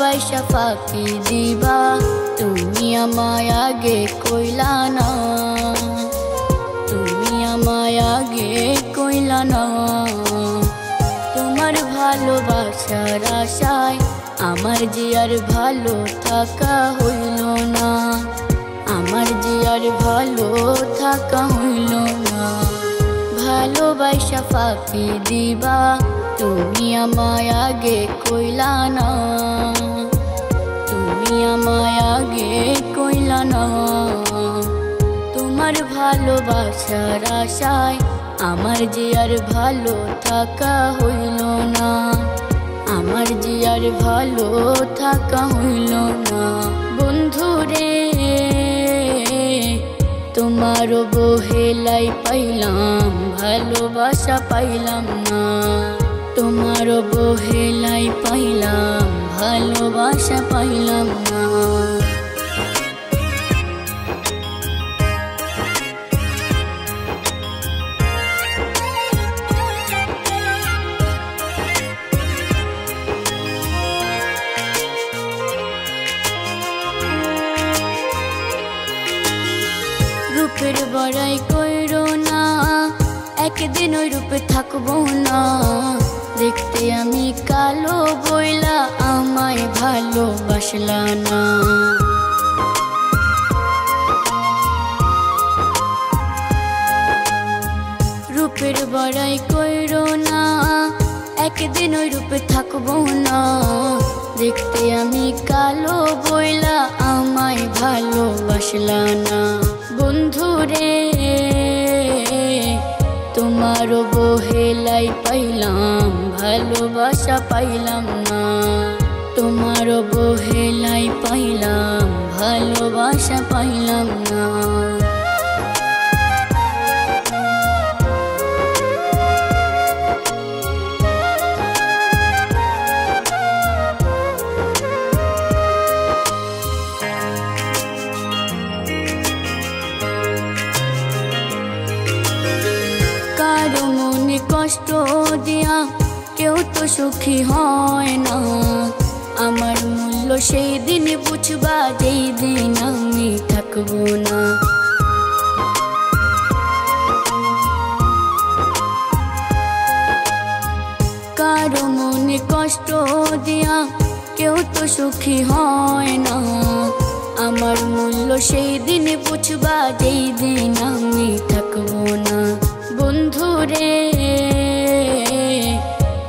ভালোবাসা ফাঁকি দিবা তুমি আমায় আগে কইলা না, তুমি আমায় আগে কইলা না। তোমার ভালোবাসার আশায় আমার যে আর ভালো থাকা হইল না, আমার যে আর ভালো থাকা হইল না। ভালোবাসা ফাঁকি দিবা তুমি আমায় আগে কইলা না, তুমি আমায় আগে কইলা না। তোমার ভালোবাসার আশায় আমার যে আর ভালো থাকা হইল না, আমার যে আর ভালো থাকা হইল না। বন্ধুরে তোমার বহেলাই পাইলাম ভালোবাসা পাইলাম না, তোমার বহেলাই পাইলাম ভালোবাসা পাইলাম না। রূপের বড়াই কইরো না, একদিন ওই রূপে থাকবো না। দেখতে আমি কালো বইলা আমায় ভালোবাসলা না। রূপের বড়াই কইরো না, একদিন ওই রূপে থাকবো না। দেখতে আমি কালো বইলা আমায় ভালোবাসলা না। বন্ধুরে তোমার বহেলাই পাইলাম ভালোবাসা পাইলাম না, তোমার বহেলাই পাইলাম ভালোবাসা পাইলাম না। কারো মনে কষ্ট দিয়া কেউ তো সুখী হয় না, আমার মূল্য সেই দিন বুঝবা যেই দিন আমি থাকবো না। কারো মনে কষ্ট দিয়া কেউ তো সুখী হয় না, আমার মূল্য সেই দিন বুঝবা যেই দিন আমি থাকবো না। বন্ধুরে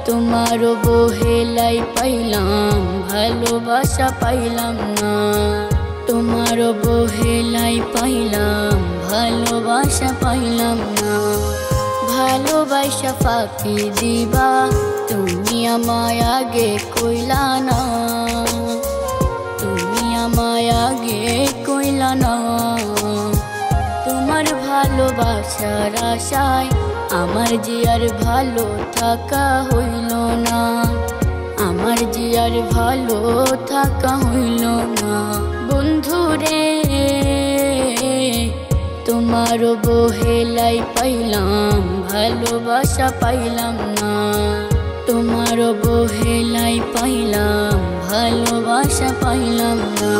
তোমার বহেলাই পাইলাম ভালোবাসা পাইলাম না, তোমার বহেলাই পাইলাম ভালোবাসা পাইলাম না। ভালোবাসা ফাঁকি দিবা তুমি আমায় আগে কইলা না, তুমি আমায় আগে কইলা না। তোমার ভালোবাসার আশায় আমার যে আর ভালো থাকা হইল না, আমার যে আর ভালো থাকা হইল না। বন্ধুরে তোমার বহেলাই পাইলাম ভালোবাসা পাইলাম না, তোমার বহেলাই পাইলাম ভালোবাসা পাইলাম না।